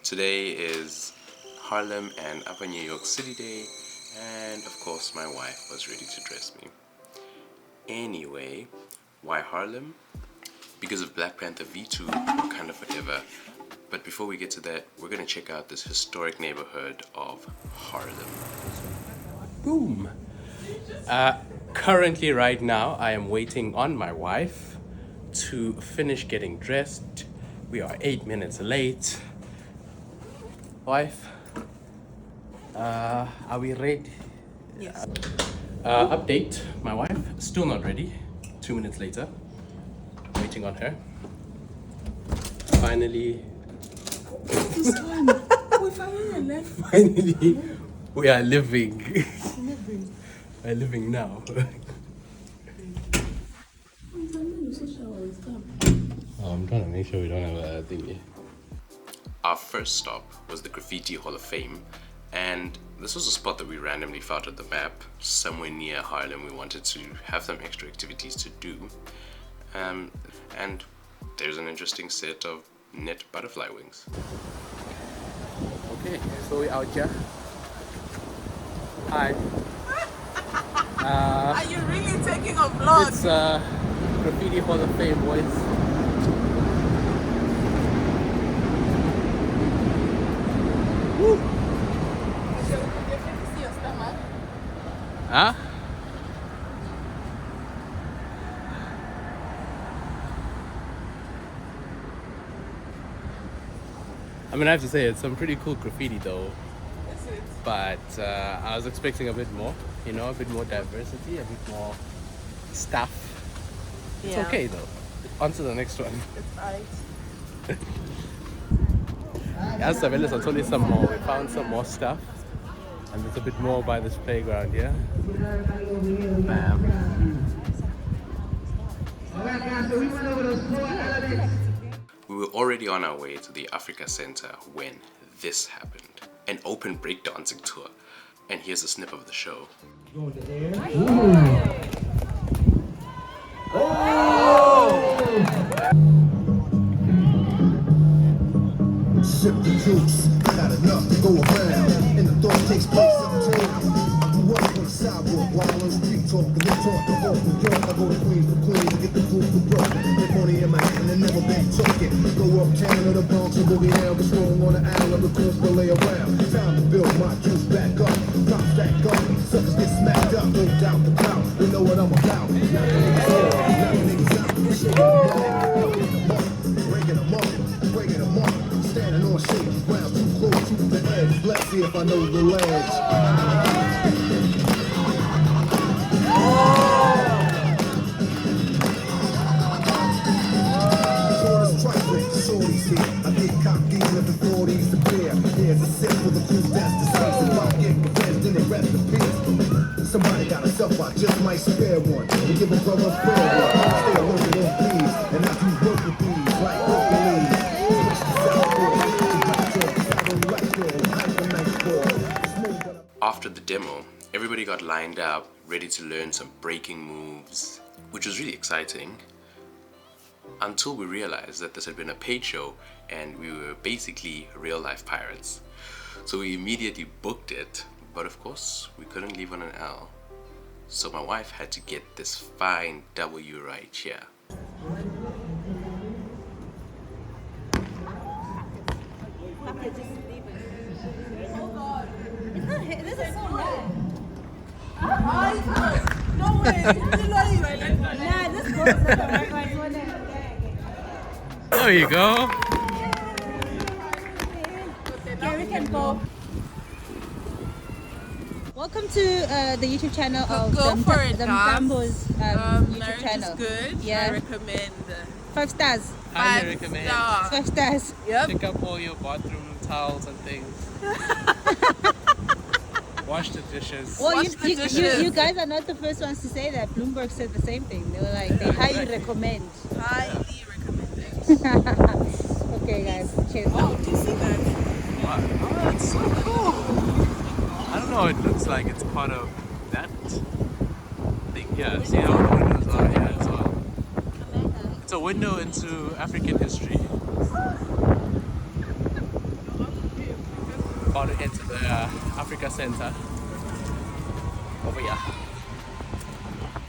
Today is Harlem and Upper New York City Day, and of course my wife was ready to dress me. Anyway, why Harlem? Because of Black Panther V2, Wakanda Forever. But before we get to that, we're gonna check out this historic neighborhood of Harlem. Boom! Currently, right now, I am waiting on my wife to finish getting dressed. We are 8 minutes late. Wife, are we ready? Yes. Update, my wife, still not ready. 2 minutes later, waiting on her. Finally, This time, we finally left. finally, we are living. We're living now. Oh, I'm trying to make sure we don't have a thingy. Our first stop was the Graffiti Hall of Fame, and this was a spot that we randomly found on the map, somewhere near Harlem. We wanted to have some extra activities to do, and there's an interesting set of net butterfly wings. Okay, so we're out here. Hi. Are you really taking a vlog? It's Graffiti Hall of Fame, boys. Woo! See your stomach? Huh? I mean, I have to say, it's some pretty cool graffiti though. Is it? But I was expecting a bit more, you know, a bit more diversity, a bit more stuff. It's Yeah. okay though. On to the next one. It's alright. As Savelis, I told you some more. We found some more stuff. And there's a bit more by this playground here. Bam. We were already on our way to the Africa Center when this happened. An open breakdancing tour. And here's a snip of the show. Sip the juice, not enough to go around, and the thought takes place uptown. You walk on the sidewalk while on the street talking, they talk to off New York. I go to Queens for Queens to get the food for Brooklyn. Make money in my hand and never been talking. Go uptown to the Bronx and boogie down, but strong on the island, the coast to lay around. Time to build my juice back up, drop back up. Suckers get smacked up, no doubt the clout. You know what I'm about. Knocking niggas out, knocking niggas out. Breaking them up, breaking them up. Standing on shaky ground, too close to the edge. Let's see if I know the ledge. Shorties here. I get cocked in at the 40s to beer. Here's a sip for the crew that's the size. If I get convinced, then they rest in peace. Somebody got a self, I just might spare one. And give a brother a fair one. Stay working on these, and I do work with these like Hercules. After the demo, everybody got lined up, ready to learn some breaking moves, which was really exciting. Until we realized that this had been a paid show and we were basically real-life pirates. So we immediately booked it, but of course we couldn't leave on an L. So my wife had to get this fine W right here. This is so loud. No way. Yeah, this goes to the right one. There you go. Okay, we can go. Welcome to the YouTube channel of Go for it, Dumbo's YouTube Marriage channel. is good. Yeah. I recommend. 5 stars. Highly 5 recommend. stars. 5 stars. Yep. Pick up all your bathroom towels and things. Wash the dishes. Well, Wash the dishes. you guys are not the first ones to say that. Bloomberg said the same thing. They were like, they highly recommend. Highly recommended. Okay, guys. Cheers. Oh, do you see that? Oh, it's so cool. I don't know, it looks like it's part of that thing. Yeah, see how the windows are here as well. It's a window into African history. to head to the Africa Center over here.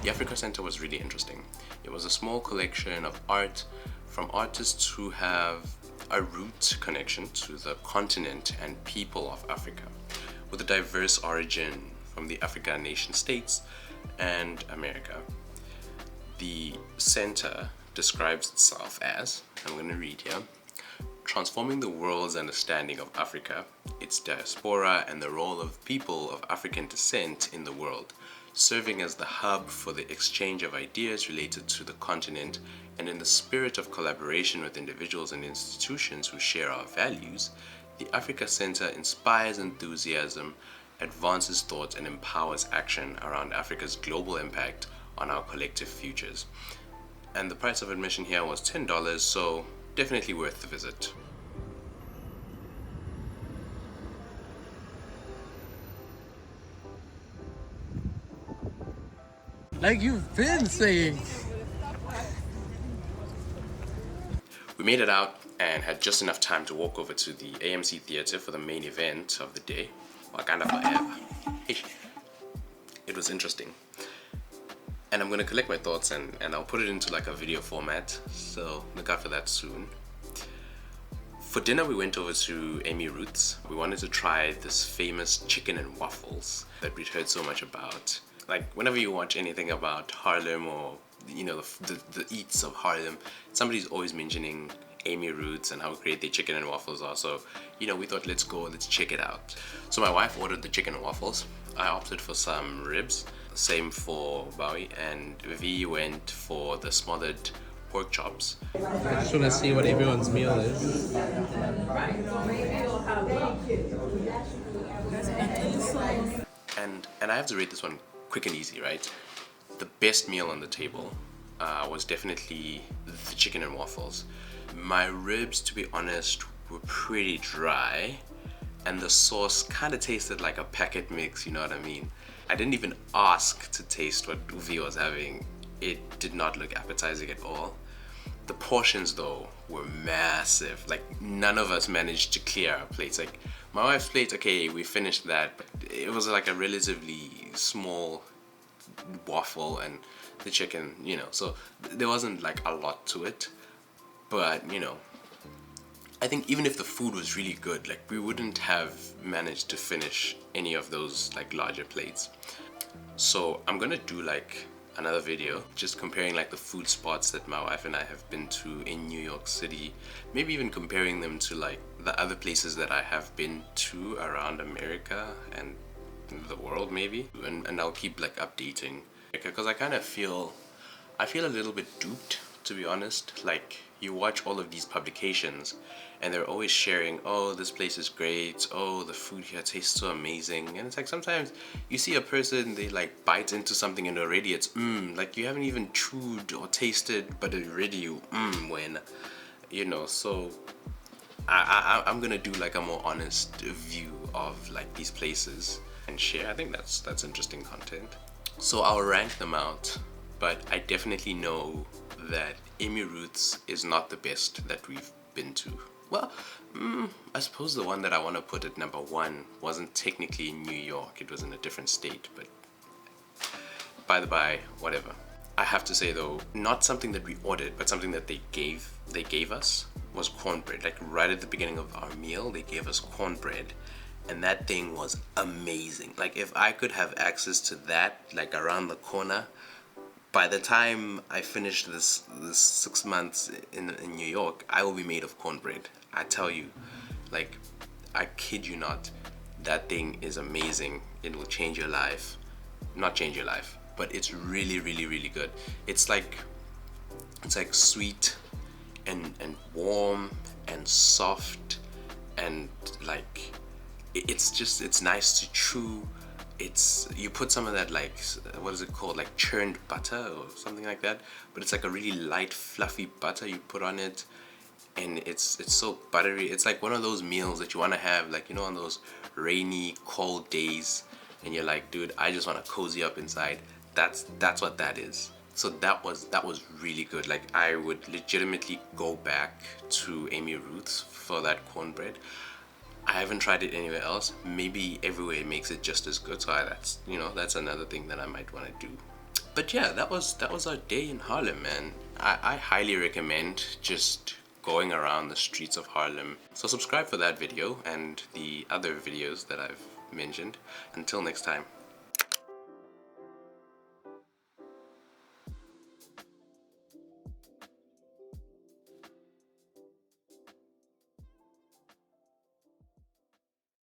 The Africa Center was really interesting. It was a small collection of art from artists who have a root connection to the continent and people of Africa, with a diverse origin from the African nation states and America. The center describes itself as, I'm going to read here, transforming the world's understanding of Africa, its diaspora, and the role of people of African descent in the world, serving as the hub for the exchange of ideas related to the continent, and in the spirit of collaboration with individuals and institutions who share our values, the Africa Center inspires enthusiasm, advances thought, and empowers action around Africa's global impact on our collective futures. And the price of admission here was $10, so definitely worth the visit. Like you've been saying. We made it out and had just enough time to walk over to the AMC Theater for the main event of the day, Wakanda Forever. It was interesting. And I'm gonna collect my thoughts and I'll put it into like a video format, so look out for that soon. For dinner we went over to Amy Ruths. We wanted to try this famous chicken and waffles that we'd heard so much about. Like whenever you watch anything about Harlem or you know the eats of Harlem, somebody's always mentioning Amy Ruths and how great their chicken and waffles are. So you know, we thought let's check it out. So my wife ordered the chicken and waffles. I opted for some ribs. Same for Bowie, and V went for the smothered pork chops. I just want to see what everyone's meal is. And I have to rate this one quick and easy, right? The best meal on the table was definitely the chicken and waffles. My ribs, to be honest, were pretty dry, and the sauce kind of tasted like a packet mix, you know what I mean? I didn't even ask to taste what Uvi was having. It did not look appetizing at all. The portions though were massive. Like none of us managed to clear our plates. Like my wife's plate, okay, we finished that, but it was like a relatively small waffle and the chicken, you know, so there wasn't like a lot to it. But you know, I think even if the food was really good, like we wouldn't have managed to finish any of those like larger plates. So I'm gonna do like another video just comparing like the food spots that my wife and I have been to in New York City, maybe even comparing them to like the other places that I have been to around America and the world maybe, and I'll keep like updating, because I kind of feel a little bit duped, to be honest. Like you watch all of these publications and they're always sharing, oh, this place is great, oh, the food here tastes so amazing, and it's like sometimes you see a person, they like bite into something and already it's like you haven't even chewed or tasted, but already you when, you know. So I'm gonna do like a more honest view of like these places and share. I think that's interesting content. So I'll rank them out, but I definitely know that Amy Ruths is not the best that we've been to. Well, I suppose the one that I want to put at number one wasn't technically in New York, it was in a different state, but by the by, whatever. I have to say though, not something that we ordered, but something that they gave us was cornbread. Like right at the beginning of our meal, they gave us cornbread, and that thing was amazing. Like if I could have access to that like around the corner, by the time I finish this 6 months in New York, I will be made of cornbread. I tell you, like, I kid you not, that thing is amazing. It will change your life. Not change your life, but it's really, really, really good. It's like sweet and warm and soft, and like it's nice to chew. You put some of that, like, what is it called, like churned butter or something like that, but it's like a really light fluffy butter you put on it, and it's so buttery. It's like one of those meals that you want to have, like, you know, on those rainy cold days, and you're like, dude, I just want to cozy up inside. That's what that is. So that was really good. Like I would legitimately go back to Amy Ruths for that cornbread. I I haven't tried it anywhere else. Maybe everywhere makes it just as good. So that's, you know, that's another thing that I might want to do. But yeah, that was our day in Harlem, man. I highly recommend just going around the streets of Harlem. So subscribe for that video and the other videos that I've mentioned. Until next time.